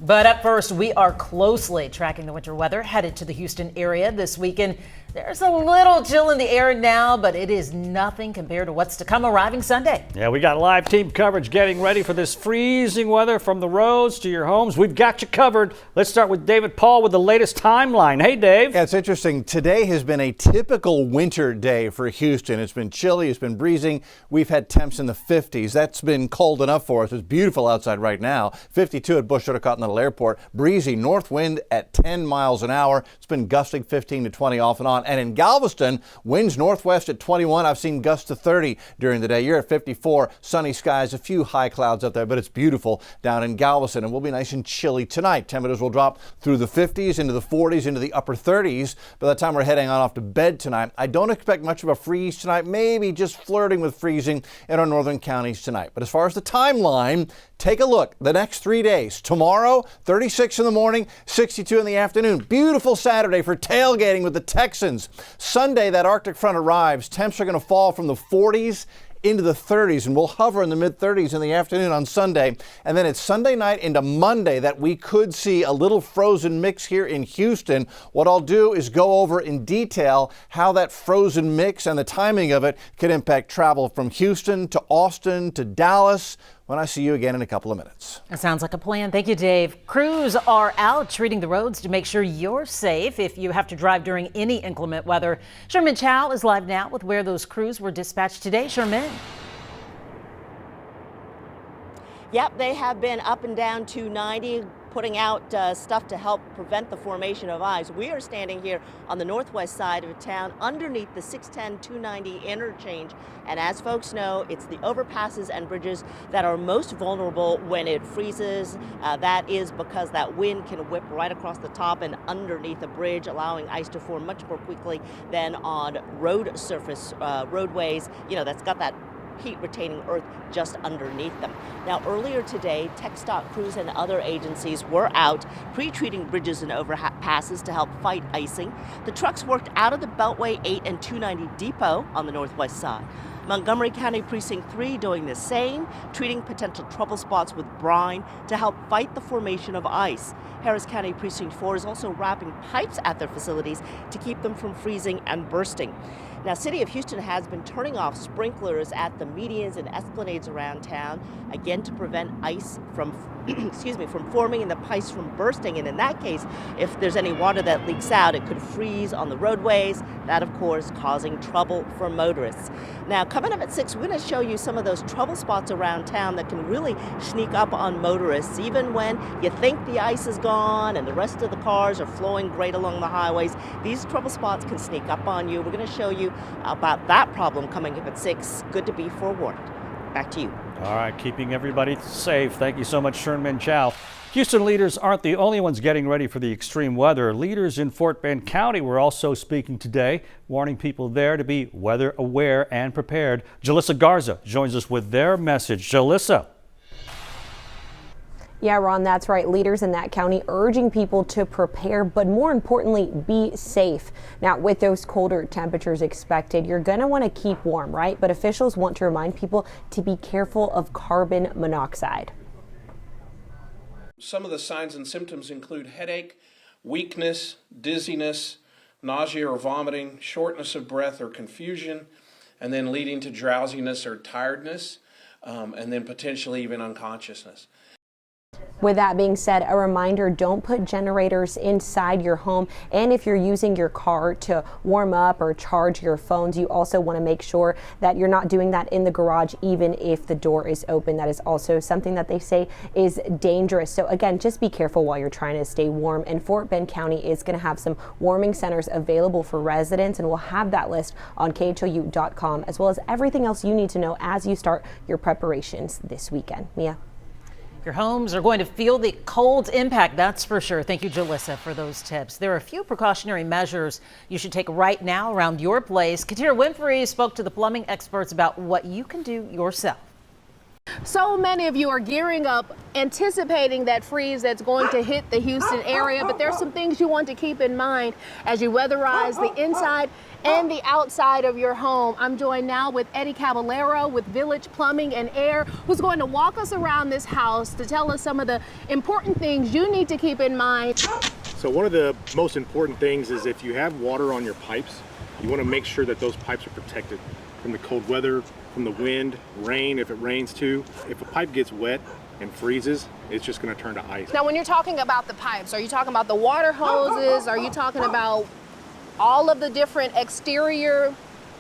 But up first, we are closely tracking the winter weather headed to the Houston area this weekend. There's a little chill in the air now, but it is nothing compared to what's to come arriving Sunday. Yeah, we got live team coverage getting ready for this freezing weather from the roads to your homes. We've got you covered. Let's start with David Paul with the latest timeline. Hey, Dave. Yeah, it's interesting. Today has been a typical winter day for Houston. It's been chilly. It's been freezing. We've had temps in the 50s. That's been cold enough for us. It's beautiful outside right now. 52 at Bush Continental Airport. Breezy north wind at 10 miles an hour. It's been gusting 15 to 20 off and on. And in Galveston, winds northwest at 21. I've seen gusts to 30 during the day. You're at 54. Sunny skies, a few high clouds up there, but it's beautiful down in Galveston. And we'll be nice and chilly tonight. Temperatures will drop through the 50s, into the 40s, into the upper 30s. By the time we're heading on off to bed tonight, I don't expect much of a freeze tonight. Maybe just flirting with freezing in our northern counties tonight. But as far as the timeline, take a look. The next 3 days. Tomorrow, 36 in the morning, 62 in the afternoon. Beautiful Saturday for tailgating with the Texans. Sunday, that Arctic front arrives. Temps are going to fall from the 40s into the 30s, and we'll hover in the mid-30s in the afternoon on Sunday. And then it's Sunday night into Monday that we could see a little frozen mix here in Houston. What I'll do is go over in detail how that frozen mix and the timing of it could impact travel from Houston to Austin to Dallas when I see you again in a couple of minutes. That sounds like a plan. Thank you, Dave. Crews are out treating the roads to make sure you're safe if you have to drive during any inclement weather. Sherman Chow is live now with where those crews were dispatched today. Sherman. Yep, they have been up and down 290, putting out stuff to help prevent the formation of ice. We are standing here on the northwest side of town underneath the 610-290 interchange. And as folks know, it's the overpasses and bridges that are most vulnerable when it freezes. That is because that wind can whip right across the top and underneath the bridge, allowing ice to form much more quickly than on road surface roadways. You know, that's got that heat-retaining earth just underneath them. Now, earlier today, TxDOT crews and other agencies were out pre-treating bridges and overpasses to help fight icing. The trucks worked out of the Beltway 8 and 290 depot on the northwest side. Montgomery County Precinct 3 doing the same, treating potential trouble spots with brine to help fight the formation of ice. Harris County Precinct 4 is also wrapping pipes at their facilities to keep them from freezing and bursting. Now, City of Houston has been turning off sprinklers at the medians and esplanades around town, again to prevent ice from from forming and the pipes from bursting. And in that case, if there's any water that leaks out, it could freeze on the roadways. That, of course, causing trouble for motorists. Now, coming up at 6, we're going to show you some of those trouble spots around town that can really sneak up on motorists, even when you think the ice is gone and the rest of the cars are flowing great along the highways. These trouble spots can sneak up on you. We're going to show you about that problem coming up at 6. Good to be forewarned. Back to you. All right, keeping everybody safe. Thank you so much, Sherman Chow. Houston leaders aren't the only ones getting ready for the extreme weather. Leaders in Fort Bend County were also speaking today, warning people there to be weather aware and prepared. Jalissa Garza joins us with their message. Jalissa. Yeah, Ron, that's right. Leaders in that county urging people to prepare, but more importantly, be safe. Now, with those colder temperatures expected, you're going to want to keep warm, right? But officials want to remind people to be careful of carbon monoxide. Some of the signs and symptoms include headache, weakness, dizziness, nausea or vomiting, shortness of breath or confusion, and then leading to drowsiness or tiredness, and then potentially even unconsciousness. With that being said, a reminder, don't put generators inside your home. And if you're using your car to warm up or charge your phones, you also want to make sure that you're not doing that in the garage, even if the door is open. That is also something that they say is dangerous. So again, just be careful while you're trying to stay warm. And Fort Bend County is going to have some warming centers available for residents, and we'll have that list on khou.com, as well as everything else you need to know as you start your preparations this weekend. Mia. Your homes are going to feel the cold's impact, that's for sure. Thank you, Jalissa, for those tips. There are a few precautionary measures you should take right now around your place. Katina Winfrey spoke to the plumbing experts about what you can do yourself. So many of you are gearing up, anticipating that freeze that's going to hit the Houston area, but there's some things you want to keep in mind as you weatherize the inside and the outside of your home. I'm joined now with Eddie Caballero with Village Plumbing and Air, who's going to walk us around this house to tell us some of the important things you need to keep in mind. So one of the most important things is if you have water on your pipes, you want to make sure that those pipes are protected from the cold weather, from the wind, rain, if it rains too. If a pipe gets wet and freezes, it's just going to turn to ice. Now, when you're talking about the pipes, are you talking about the water hoses? Are you talking about all of the different exterior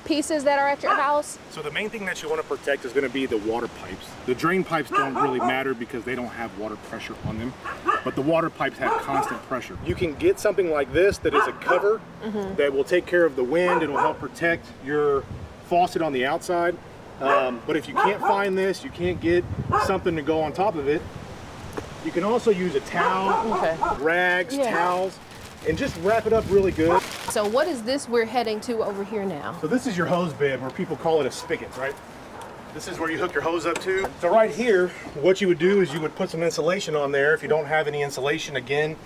pieces that are at your house? So the main thing that you want to protect is going to be the water pipes. The drain pipes don't really matter because they don't have water pressure on them, but the water pipes have constant pressure. You can get something like this that is a cover that will take care of the wind. It'll help protect your faucet on the outside. But if you can't find this, you can't get something to go on top of it, you can also use a towel, rags, towels, and just wrap it up really good. So what is this we're heading to over here now? So this is your hose bed, where people call it a spigot, right? This is where you hook your hose up to. So right here, what you would do is you would put some insulation on there. If you don't have any insulation, again,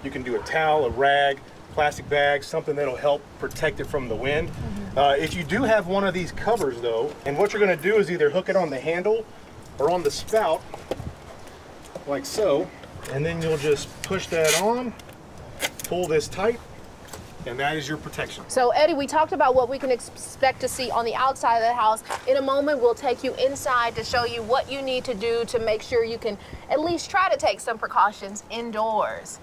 you can do a towel, a rag, plastic bag, something that'll help protect it from the wind. If you do have one of these covers though, and what you're gonna do is either hook it on the handle or on the spout, like so, and then you'll just push that on, pull this tight, and that is your protection. So Eddie, we talked about what we can expect to see on the outside of the house. In a moment, we'll take you inside to show you what you need to do to make sure you can at least try to take some precautions indoors.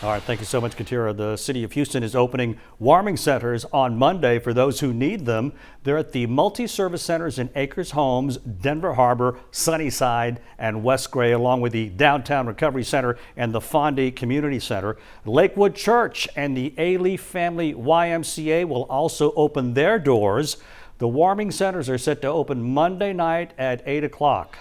All right, thank you so much, Katira. The city of Houston is opening warming centers on Monday for those who need them. They're at the multi-service centers in Acres Homes, Denver Harbor, Sunnyside, and West Gray, along with the Downtown Recovery Center and the Fondy Community Center. Lakewood Church and the A-Leaf Family YMCA will also open their doors. The warming centers are set to open Monday night at 8 o'clock.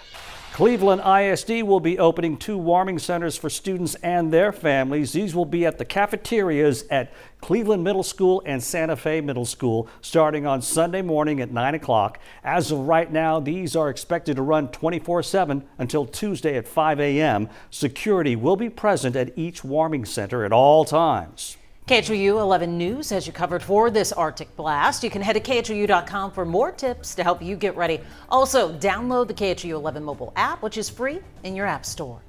Cleveland ISD will be opening 2 warming centers for students and their families. These will be at the cafeterias at Cleveland Middle School and Santa Fe Middle School starting on Sunday morning at 9 o'clock. As of right now, these are expected to run 24/7 until Tuesday at 5 a.m. Security will be present at each warming center at all times. KHOU 11 News has you covered for this Arctic blast. You can head to KHOU.com for more tips to help you get ready. Also, download the KHOU 11 mobile app, which is free in your app store.